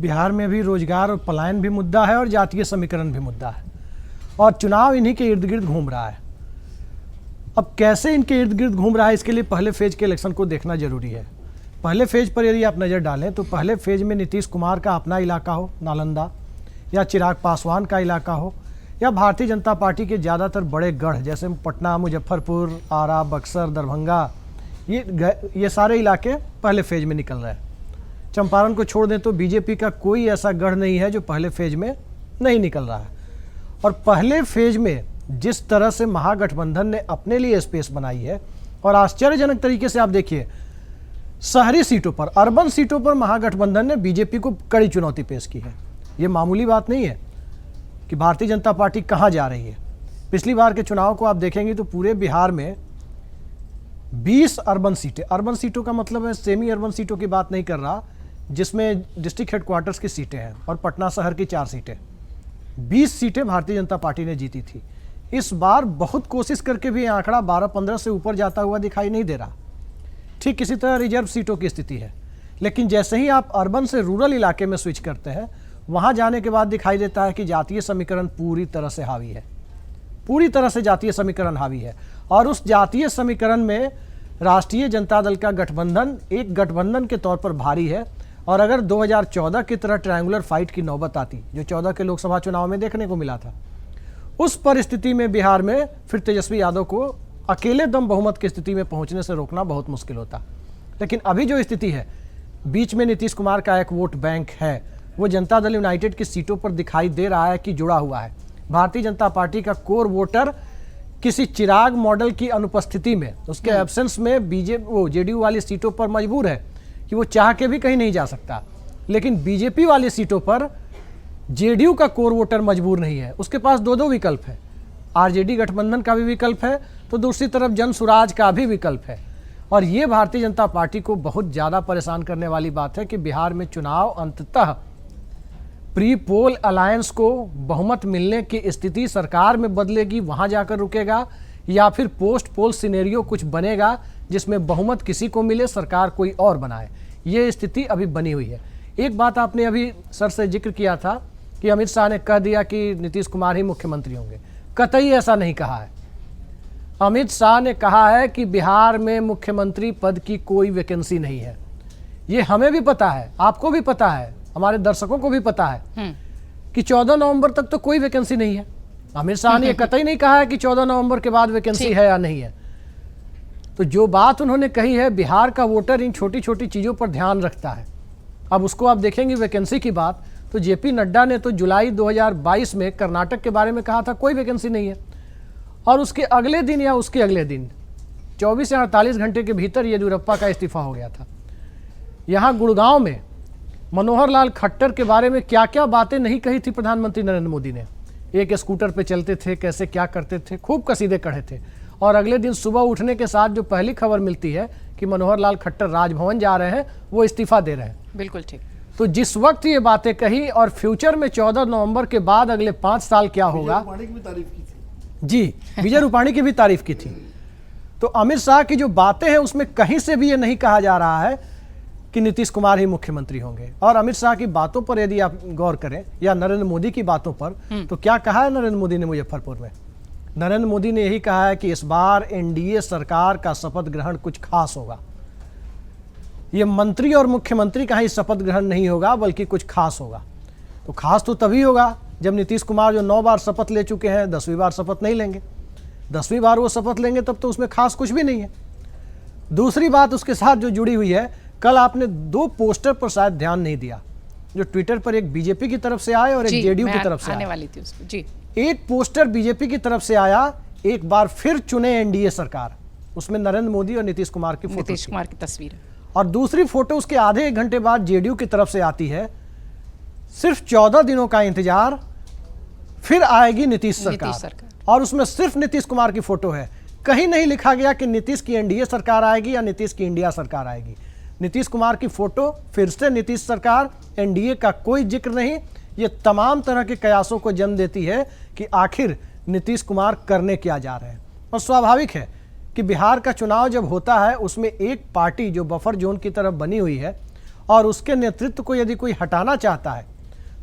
बिहार में भी रोजगार और पलायन भी मुद्दा है और जातीय समीकरण भी मुद्दा है, और चुनाव इन्हीं के इर्द गिर्द घूम रहा है। अब कैसे इनके इर्द गिर्द घूम रहा है, इसके लिए पहले फेज के इलेक्शन को देखना जरूरी है। पहले फेज पर यदि आप नज़र डालें तो पहले फेज में नीतीश कुमार का अपना इलाका हो नालंदा, या चिराग पासवान का इलाका हो, या भारतीय जनता पार्टी के ज़्यादातर बड़े गढ़ जैसे पटना, मुजफ्फरपुर, आरा, बक्सर, दरभंगा, ये सारे इलाके पहले फेज में निकल रहे हैं। चंपारण को छोड़ दें तो बीजेपी का कोई ऐसा गढ़ नहीं है जो पहले फेज में नहीं निकल रहा है। और पहले फेज में जिस तरह से महागठबंधन ने अपने लिए स्पेस बनाई है, और आश्चर्यजनक तरीके से आप देखिए शहरी सीटों पर, अर्बन सीटों पर महागठबंधन ने बीजेपी को कड़ी चुनौती पेश की है। ये मामूली बात नहीं है कि भारतीय जनता पार्टी कहाँ जा रही है। पिछली बार के चुनाव को आप देखेंगे तो पूरे बिहार में 20 अर्बन सीटें, अर्बन सीटों का मतलब है सेमी अर्बन सीटों की बात नहीं कर रहा, जिसमें डिस्ट्रिक्ट हेडक्वार्टर्स की सीटें हैं और पटना शहर की 4 सीटें, 20 सीटें भारतीय जनता पार्टी ने जीती थी। इस बार बहुत कोशिश करके भी आंकड़ा 12-15 से ऊपर जाता हुआ दिखाई नहीं दे रहा। ठीक किसी तरह रिजर्व सीटों की स्थिति है, लेकिन जैसे ही आप अर्बन से रूरल इलाके में स्विच करते हैं, वहां जाने के बाद दिखाई देता है कि जातीय समीकरण पूरी तरह से हावी है, पूरी तरह से जातीय समीकरण हावी है। और उस जातीय समीकरण में राष्ट्रीय जनता दल का गठबंधन एक गठबंधन के तौर पर भारी है। और अगर 2014 की तरह ट्रायंगुलर फाइट की नौबत आती जो 14 के लोकसभा चुनाव में देखने को मिला था, उस परिस्थिति में बिहार में फिर तेजस्वी यादव को अकेले दम बहुमत की स्थिति में पहुंचने से रोकना बहुत मुश्किल होता। लेकिन अभी जो स्थिति है, बीच में नीतीश कुमार का एक वोट बैंक है, वो जनता दल यूनाइटेड की सीटों पर दिखाई दे रहा है कि जुड़ा हुआ है। भारतीय जनता पार्टी का कोर वोटर किसी चिराग मॉडल की अनुपस्थिति में, उसके एब्सेंस में जेडीयू वाली सीटों पर मजबूर है कि वो चाह के भी कहीं नहीं जा सकता। लेकिन बीजेपी वाली सीटों पर जेडीयू का कोर वोटर मजबूर नहीं है, उसके पास दो विकल्प है। आरजेडी गठबंधन का भी विकल्प है, तो दूसरी तरफ जन सुराज का भी विकल्प है। और ये भारतीय जनता पार्टी को बहुत ज़्यादा परेशान करने वाली बात है कि बिहार में चुनाव अंततः प्री पोल अलायंस को बहुमत मिलने की स्थिति सरकार में बदलेगी, वहां जाकर रुकेगा, या फिर पोस्ट पोल सिनेरियो कुछ बनेगा जिसमें बहुमत किसी को मिले, सरकार कोई और बनाए। ये स्थिति अभी बनी हुई है। एक बात आपने अभी सर से जिक्र किया था कि अमित शाह ने कह दिया कि नीतीश कुमार ही मुख्यमंत्री होंगे। कतई ऐसा नहीं कहा है। अमित शाह ने कहा है कि बिहार में मुख्यमंत्री पद की कोई वैकेंसी नहीं है। ये हमें भी पता है, आपको भी पता है, हमारे दर्शकों को भी पता है कि 14 नवंबर तक तो कोई वैकेंसी नहीं है। अमित शाह ने कतई नहीं कहा है कि 14 नवंबर के बाद वैकेंसी है या नहीं है। तो जो बात उन्होंने कही है, बिहार का वोटर इन छोटी छोटी चीज़ों पर ध्यान रखता है। अब उसको आप देखेंगे वैकेंसी की बात, तो जेपी नड्डा ने तो जुलाई 2022 में कर्नाटक के बारे में कहा था कोई वैकेंसी नहीं है, और उसके अगले दिन या उसके अगले दिन 24 से 48 घंटे के भीतर येदियुरप्पा का इस्तीफा हो गया था। यहाँ गुड़गांव में मनोहर लाल खट्टर के बारे में क्या क्या बातें नहीं कही थी प्रधानमंत्री नरेंद्र मोदी ने। एक स्कूटर पे चलते थे, कैसे क्या करते थे, खूब कसीदे कढ़े थे। और अगले दिन सुबह उठने के साथ जो पहली खबर मिलती है कि मनोहर लाल खट्टर राजभवन जा रहे हैं, वो इस्तीफा दे रहे हैं। बिल्कुल ठीक। तो जिस वक्त ये बातें कही और फ्यूचर में 14 नवंबर के बाद अगले 5 साल क्या होगा, रूपाणी की भी तारीफ की थी जी, विजय रूपाणी की भी तारीफ की थी। तो अमित शाह की जो बातें हैं उसमें कहीं से भी ये नहीं कहा जा रहा है कि नीतीश कुमार ही मुख्यमंत्री होंगे। और अमित शाह की बातों पर यदि आप गौर करें, या नरेंद्र मोदी की बातों पर, तो क्या कहा है नरेंद्र मोदी ने मुजफ्फरपुर में? नरेंद्र मोदी ने यही कहा है कि इस बार एनडीए सरकार का शपथ ग्रहण कुछ खास होगा। ये मंत्री और मुख्यमंत्री का ही शपथ ग्रहण नहीं होगा, बल्कि कुछ खास होगा। तो खास तो तभी होगा जब नीतीश कुमार जो 9 बार शपथ ले चुके हैं 10वीं बार शपथ नहीं लेंगे। 10वीं बार वो शपथ लेंगे तब तो उसमें खास कुछ भी नहीं है। दूसरी बात उसके साथ जो जुड़ी हुई है, कल आपने 2 पोस्टर पर शायद ध्यान नहीं दिया, जो ट्विटर पर एक बीजेपी की तरफ से आए और एक जेडीयू की तरफ से आने वाली थी उसको। जी, एक पोस्टर बीजेपी की तरफ से आया, एक बार फिर चुने एनडीए सरकार, उसमें नरेंद्र मोदी और नीतीश कुमार की फोटो, नीतीश कुमार की तस्वीर। और दूसरी फोटो उसके आधे 1 घंटे बाद जेडीयू की तरफ से आती है। सिर्फ 14 दिनों का इंतजार, फिर आएगी नीतीश सरकार, और उसमें सिर्फ नीतीश कुमार की फोटो है। कहीं नहीं लिखा गया कि नीतीश की एनडीए सरकार आएगी या नीतीश की इंडिया सरकार आएगी। नीतीश कुमार की फोटो, फिर से नीतीश सरकार, एनडीए का कोई जिक्र नहीं। ये तमाम तरह के कयासों को जन्म देती है कि आखिर नीतीश कुमार करने क्या जा रहे हैं। और स्वाभाविक है कि बिहार का चुनाव जब होता है उसमें एक पार्टी जो बफर जोन की तरफ बनी हुई है और उसके नेतृत्व को यदि कोई हटाना चाहता है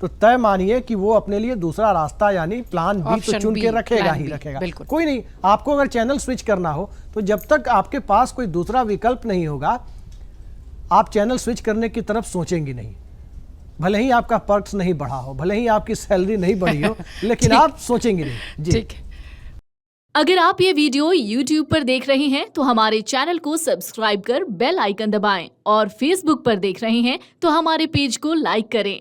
तो तय मानिए कि वो अपने लिए दूसरा रास्ता यानी प्लान बी तो Option चुन B, के रखेगा plan ही B, रखेगा। बिल्कुल। कोई नहीं, आपको अगर चैनल स्विच करना हो तो जब तक आपके पास कोई दूसरा विकल्प नहीं होगा आप चैनल स्विच करने की तरफ सोचेंगे नहीं। भले ही आपका पर्क्स नहीं बढ़ा हो, भले ही आपकी सैलरी नहीं बढ़ी हो, लेकिन आप सोचेंगे नहीं। जी ठीक है। अगर आप ये वीडियो YouTube पर देख रहे हैं तो हमारे चैनल को सब्सक्राइब कर बेल आइकन दबाएं और Facebook पर देख रहे हैं तो हमारे पेज को लाइक करें।